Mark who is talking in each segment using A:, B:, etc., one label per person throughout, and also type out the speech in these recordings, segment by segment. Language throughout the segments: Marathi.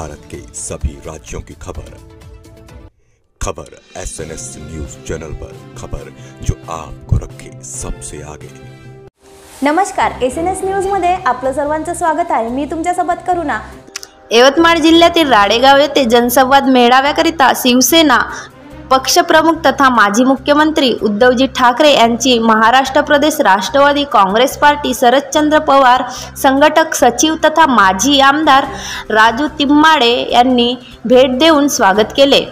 A: भारत के सभी राज्यों की खबर SNS न्यूज चैनल पर, खबर जो आपको रखे सबसे आगे।
B: नमस्कार, SNS न्यूज मध्ये आपलं सर्वांचं स्वागत आहे। मी तुमच्यासोबत करुणा।
C: यवतमाळ जिल्ह्यातील राडेगाव येथे जनसंवाद मेळाव्याकरिता शिवसेना पक्षप्रमुख तथा माजी मुख्यमंत्री उद्धवजी ठाकरे यांची महाराष्ट्र प्रदेश राष्ट्रवादी काँग्रेस पार्टी शरदचंद्र पवार संघटक सचिव तथा माजी आमदार राजू तिम्माडे यांनी भेट देऊन स्वागत केले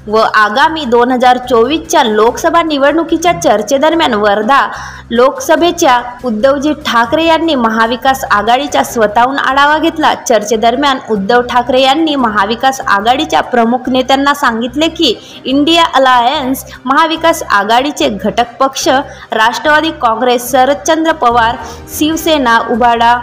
C: व आगामी 2024च्या लोकसभा निवडणुकीच्या चर्चेदरम्यान वर्धा लोकसभेच्या उद्धवजी ठाकरे यांनी महाविकास आघाडीचा स्वतःहून आढावा घेतला। चर्चेदरम्यान उद्धव ठाकरे यांनी महाविकास आघाडीच्या प्रमुख नेत्यांना सांगितले की इंडिया अलायन्स महाविकास आघाडीचे घटक पक्ष राष्ट्रवादी काँग्रेस, शरदचंद्र पवार, शिवसेना, उभाटा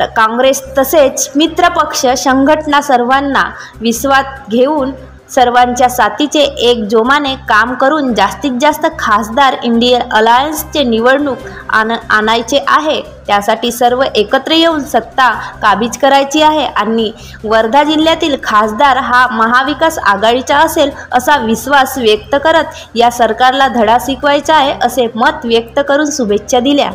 C: काँग्रेस तसेच मित्र पक्ष संघटना सर्वांना विश्वासात घेऊन सर्वांच्या साथीचे एक जोमाने काम करून जास्तीत जास्त खासदार इंडिया अलायन्सचे निवडणूक आणायचे आहे। त्यासाठी सर्व एकत्र येऊन सत्ता काबीज करायची आहे आणि वर्धा जिल्ह्यातील खासदार हा महाविकास आघाडीचा असेल असा विश्वास व्यक्त करत या सरकारला धडा शिकवायचा आहे असे मत व्यक्त करून शुभेच्छा दिल्या।